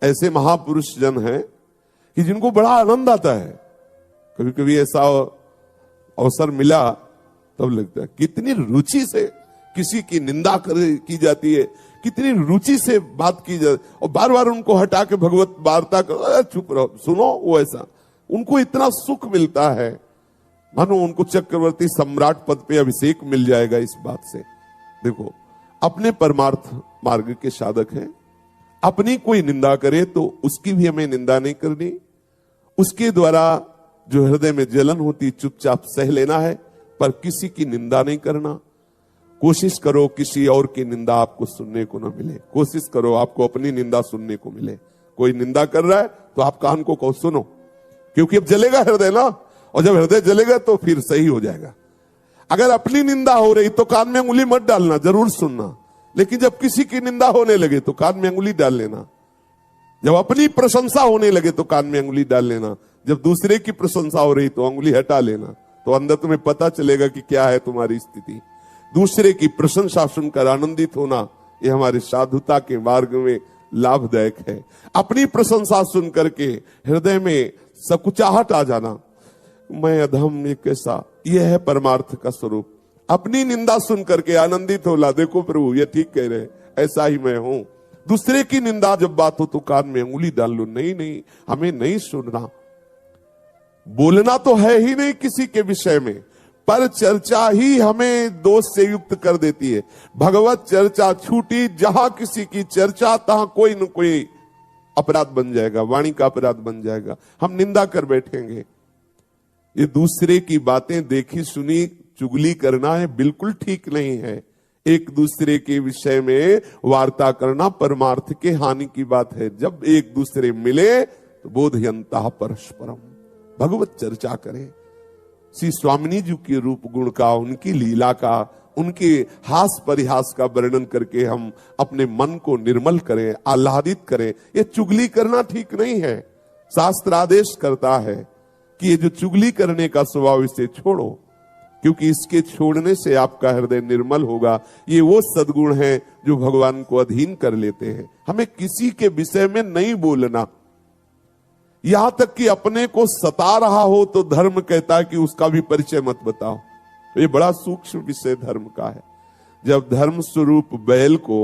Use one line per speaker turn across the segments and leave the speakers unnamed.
ऐसे महापुरुष जन हैं कि जिनको बड़ा आनंद आता है। कभी कभी ऐसा अवसर मिला तब लगता है कितनी रुचि से किसी की निंदा की जाती है, कितनी रुचि से बात की जाती, और बार बार उनको हटा के भगवत वार्ता करो, चुप रहो, सुनो। वो ऐसा उनको इतना सुख मिलता है मानो उनको चक्रवर्ती सम्राट पद पे अभिषेक मिल जाएगा इस बात से। देखो, अपने परमार्थ मार्ग के साधक हैं, अपनी कोई निंदा करे तो उसकी भी हमें निंदा नहीं करनी, उसके द्वारा जो हृदय में जलन होती चुपचाप सह लेना है, पर किसी की निंदा नहीं करना। कोशिश करो किसी और की निंदा आपको सुनने को ना मिले, कोशिश करो आपको अपनी निंदा सुनने को मिले। कोई निंदा कर रहा है तो आप कान को कहो सुनो, क्योंकि अब जलेगा हृदय ना, और जब हृदय जलेगा तो फिर सही हो जाएगा। अगर अपनी निंदा हो रही तो कान में अंगुली मत डालना, जरूर सुनना, लेकिन जब किसी की निंदा होने लगे तो कान में अंगुली डाल लेना। जब अपनी प्रशंसा होने लगे तो कान में अंगुली डाल लेना, जब दूसरे की प्रशंसा हो रही तो अंगुली हटा लेना, तो अंदर तुम्हें पता चलेगा कि क्या है तुम्हारी स्थिति। दूसरे की प्रशंसा सुनकर आनंदित होना, यह हमारे साधुता के मार्ग में लाभदायक है। अपनी प्रशंसा सुन करके हृदय में सकुचाहट आ जाना, मैं अधम, ये कैसा, यह है परमार्थ का स्वरूप। अपनी निंदा सुन करके आनंदित होला, देखो प्रभु ये ठीक कह रहे, ऐसा ही मैं हूं। दूसरे की निंदा जब बात हो तो कान में अंगुली डाल लो, नहीं नहीं हमें नहीं सुनना। बोलना तो है ही नहीं किसी के विषय में, पर चर्चा ही हमें दोष से युक्त कर देती है। भगवत चर्चा छूटी, जहां किसी की चर्चा तहां कोई न कोई अपराध बन जाएगा, वाणी का अपराध बन जाएगा, हम निंदा कर बैठेंगे। ये दूसरे की बातें देखी सुनी चुगली करना है, बिल्कुल ठीक नहीं है। एक दूसरे के विषय में वार्ता करना परमार्थ के हानि की बात है। जब एक दूसरे मिले तो बोधयंता परस्परम, भगवत चर्चा करें। श्री स्वामिनी जी के रूप गुण का, उनकी लीला का, उनके हास परिहास का वर्णन करके हम अपने मन को निर्मल करें, आह्लादित करें। ये चुगली करना ठीक नहीं है। शास्त्र आदेश करता है कि ये जो चुगली करने का स्वभाव, इसे छोड़ो, क्योंकि इसके छोड़ने से आपका हृदय निर्मल होगा। ये वो सद्गुण हैं जो भगवान को अधीन कर लेते हैं। हमें किसी के विषय में नहीं बोलना, यहां तक कि अपने को सता रहा हो तो धर्म कहता है कि उसका भी परिचय मत बताओ। ये बड़ा सूक्ष्म विषय धर्म का है। जब धर्म स्वरूप बैल को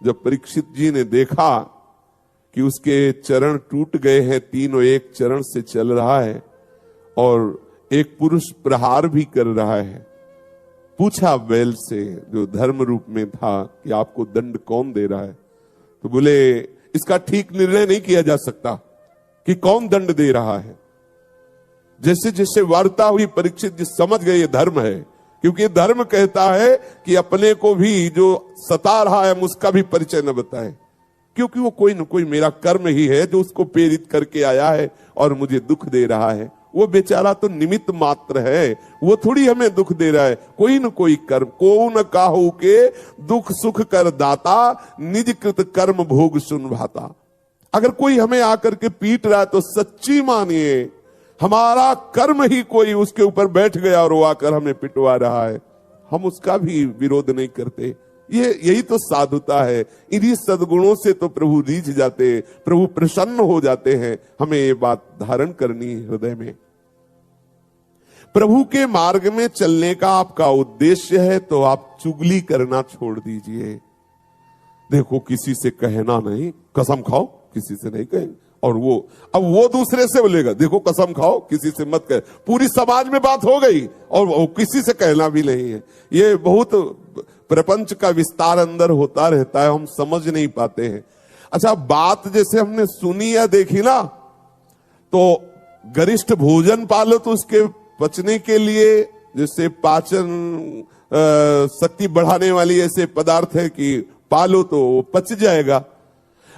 जब परीक्षित जी ने देखा कि उसके चरण टूट गए हैं, तीनों एक चरण से चल रहा है और एक पुरुष प्रहार भी कर रहा है, पूछा बैल से जो धर्म रूप में था कि आपको दंड कौन दे रहा है? तो बोले इसका ठीक निर्णय नहीं किया जा सकता कि कौन दंड दे रहा है। जैसे जैसे वार्ता हुई परीक्षित जी समझ गए ये धर्म है, क्योंकि धर्म कहता है कि अपने को भी जो सता रहा है उसका भी परिचय न बताए, क्योंकि वो कोई न कोई मेरा कर्म ही है जो उसको प्रेरित करके आया है और मुझे दुख दे रहा है। वो बेचारा तो निमित्त मात्र है, वो थोड़ी हमें दुख दे रहा है। कोई न कोई कर्म, को न काहू के दुख सुख कर दाता, निज कृत कर्म भोग सुन भाता। अगर कोई हमें आकर के पीट रहा है तो सच्ची मानिए हमारा कर्म ही कोई उसके ऊपर बैठ गया और वो आकर हमें पिटवा रहा है, हम उसका भी विरोध नहीं करते। यही तो साधुता है। इन्हीं सद्गुणों से तो प्रभु रीझ जाते, प्रभु प्रसन्न हो जाते हैं। हमें ये बात धारण करनी है हृदय में। प्रभु के मार्ग में चलने का आपका उद्देश्य है तो आप चुगली करना छोड़ दीजिए। देखो किसी से कहना नहीं, कसम खाओ किसी से नहीं कहेंगे, और अब वो दूसरे से बोलेगा देखो कसम खाओ किसी से मत कहे। पूरी समाज में बात हो गई और वो किसी से कहना भी नहीं है। ये बहुत प्रपंच का विस्तार अंदर होता रहता है, हम समझ नहीं पाते हैं। अच्छा, बात जैसे हमने सुनी या देखी ना, तो गरिष्ठ भोजन पालो तो उसके पचने के लिए, जैसे पाचन शक्ति बढ़ाने वाली ऐसे पदार्थ है कि पालो तो वो पच जाएगा।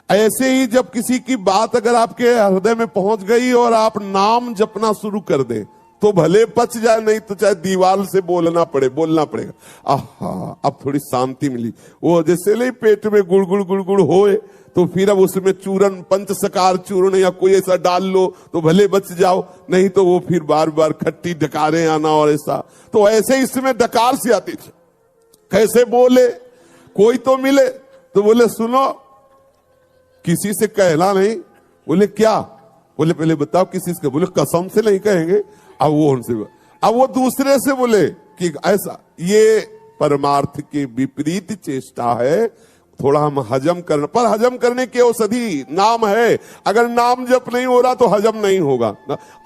ऐसे ही जब किसी की बात अगर आपके हृदय में पहुंच गई और आप नाम जपना शुरू कर दे तो भले पच जाए, नहीं तो चाहे दीवार से बोलना पड़ेगा। आहा, अब थोड़ी शांति मिली। वो जैसे नहीं पेट में गुड़ होए तो फिर अब उसमें चूरन, पंचसकार चूर्ण या कोई ऐसा डाल लो तो भले बच जाओ, नहीं तो वो फिर बार बार खट्टी डकारें आना और ऐसा। तो ऐसे इसमें डकार सी आती, कैसे बोले, कोई तो मिले तो बोले सुनो किसी से कहना नहीं। बोले क्या? बोले पहले बताओ किसी से। बोले कसम से नहीं कहेंगे। अब वो उनसे, अब वो दूसरे से बोले कि ऐसा, ये परमार्थ के विपरीत चेष्टा है। थोड़ा हम हजम करना, पर हजम करने की औषधि नाम है। अगर नाम जप नहीं हो रहा तो हजम नहीं होगा।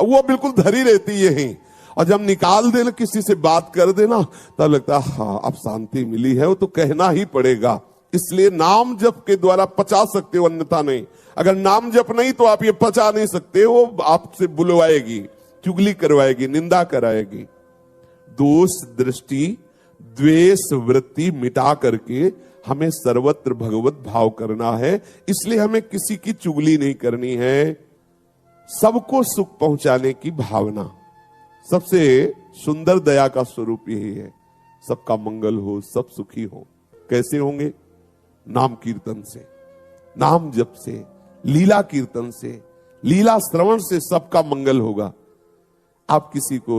वो बिल्कुल धरी रहती यही। और जब निकाल देना, किसी से बात कर देना, तब लगता है हाँ अब शांति मिली है। वो तो कहना ही पड़ेगा। इसलिए नाम जप के द्वारा पचा सकते हो, अन्यथा नहीं। अगर नाम जप नहीं तो आप ये पचा नहीं सकते। वो आपसे बुलवाएगी, चुगली करवाएगी, निंदा कराएगी। दोष दृष्टि द्वेष वृत्ति मिटा करके हमें सर्वत्र भगवत भाव करना है। इसलिए हमें किसी की चुगली नहीं करनी है। सबको सुख पहुंचाने की भावना, सबसे सुंदर दया का स्वरूप यही है। सबका मंगल हो, सब सुखी हो। कैसे होंगे? नाम कीर्तन से, नाम जप से, लीला कीर्तन से, लीला श्रवण से सबका मंगल होगा। आप किसी को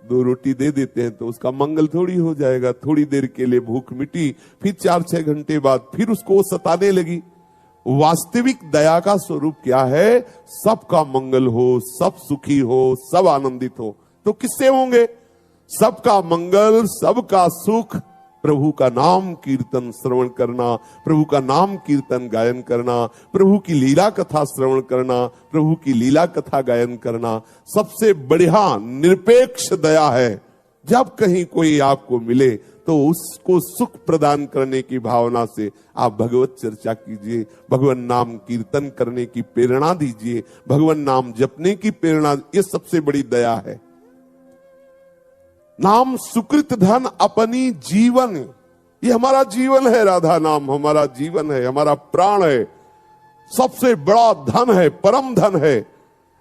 2 रोटी दे देते हैं तो उसका मंगल थोड़ी हो जाएगा। थोड़ी देर के लिए भूख मिटी, फिर 4-6 घंटे बाद फिर उसको सताने लगी। वास्तविक दया का स्वरूप क्या है? सबका मंगल हो, सब सुखी हो, सब आनंदित हो। तो किससे होंगे? सबका मंगल, सबका सुख, प्रभु का नाम कीर्तन श्रवण करना, प्रभु का नाम कीर्तन गायन करना, प्रभु की लीला कथा श्रवण करना, प्रभु की लीला कथा गायन करना सबसे बढ़िया निरपेक्ष दया है। जब कहीं कोई आपको मिले तो उसको सुख प्रदान करने की भावना से आप भगवत चर्चा कीजिए, भगवान नाम कीर्तन करने की प्रेरणा दीजिए, भगवान नाम जपने की प्रेरणा। ये सबसे बड़ी दया है। नाम सुकृत धन अपनी जीवन, ये हमारा जीवन है। राधा नाम हमारा जीवन है, हमारा प्राण है, सबसे बड़ा धन है, परम धन है।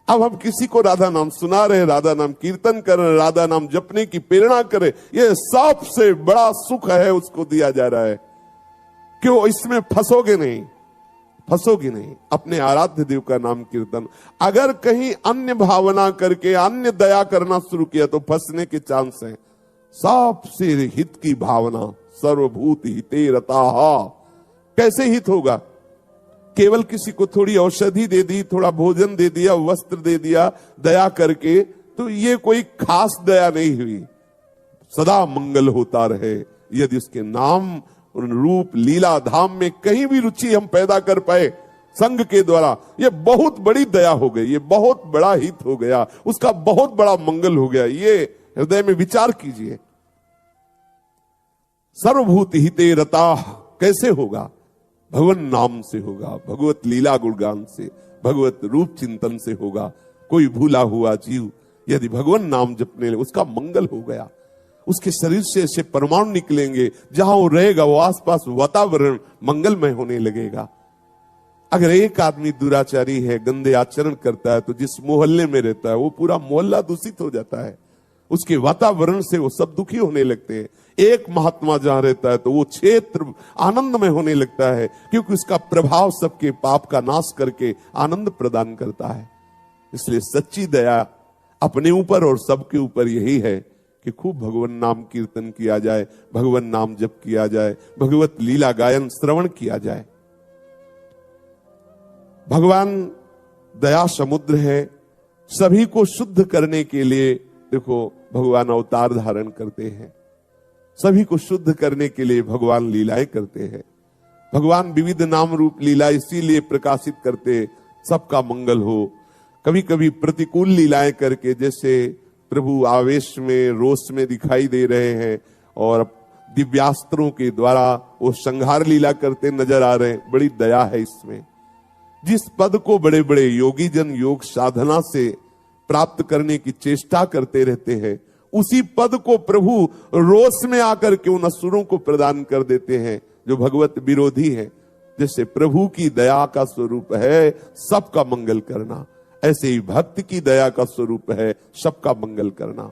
अब हम किसी को राधा नाम सुना रहे, राधा नाम कीर्तन कर रहे, राधा नाम जपने की प्रेरणा करें, ये सबसे बड़ा सुख है, उसको दिया जा रहा है। क्यों? इसमें फंसोगे नहीं, फंसोगे नहीं। अपने आराध्य देव का नाम कीर्तन। अगर कहीं अन्य भावना करके अन्य दया करना शुरू किया तो फंसने के चांस हैं। सबसे हित की भावना, सर्वभूत हिते रताः। कैसे हित होगा? केवल किसी को थोड़ी औषधि दे दी, थोड़ा भोजन दे दिया, वस्त्र दे दिया दया करके, तो ये कोई खास दया नहीं हुई। सदा मंगल होता रहे। यदि उसके नाम रूप लीला धाम में कहीं भी रुचि हम पैदा कर पाए संग के द्वारा, ये बहुत बड़ी दया हो गई, ये बहुत बड़ा हित हो गया, उसका बहुत बड़ा मंगल हो गया। ये हृदय में विचार कीजिए। सर्वभूत हिते रताः कैसे होगा? भगवान नाम से होगा, भगवत लीला गुणगान से, भगवत रूप चिंतन से होगा। कोई भूला हुआ जीव यदि भगवान नाम जपने लगे, उसका मंगल हो गया। उसके शरीर से ऐसे परमाणु निकलेंगे, जहां वो रहेगा वो आसपास वातावरण मंगलमय होने लगेगा। अगर एक आदमी दुराचारी है, गंदे आचरण करता है, तो जिस मोहल्ले में रहता है वो पूरा मोहल्ला दूषित हो जाता है। उसके वातावरण से वो सब दुखी होने लगते हैं। एक महात्मा जहां रहता है तो वो क्षेत्र आनंदमय होने लगता है, क्योंकि उसका प्रभाव सबके पाप का नाश करके आनंद प्रदान करता है। इसलिए सच्ची दया अपने ऊपर और सबके ऊपर यही है कि खूब भगवान नाम कीर्तन किया जाए, भगवान नाम जप किया जाए, भगवत लीला गायन श्रवण किया जाए। भगवान दया समुद्र है। सभी को शुद्ध करने के लिए देखो भगवान अवतार धारण करते हैं। सभी को शुद्ध करने के लिए भगवान लीलाएं करते हैं। भगवान विविध नाम रूप लीला इसीलिए प्रकाशित करते, सबका मंगल हो। कभी कभी प्रतिकूल लीलाएं करके, जैसे प्रभु आवेश में रोष में दिखाई दे रहे हैं और दिव्यास्त्रों के द्वारा वो संहार लीला करते नजर आ रहे हैं। बड़ी दया है इसमें। जिस पद को बड़े बड़े योगी जन योग साधना से प्राप्त करने की चेष्टा करते रहते हैं, उसी पद को प्रभु रोष में आकर के उन असुरों को प्रदान कर देते हैं जो भगवत विरोधी है। जैसे प्रभु की दया का स्वरूप है सबका मंगल करना, ऐसे ही भक्त की दया का स्वरूप है सबका मंगल करना।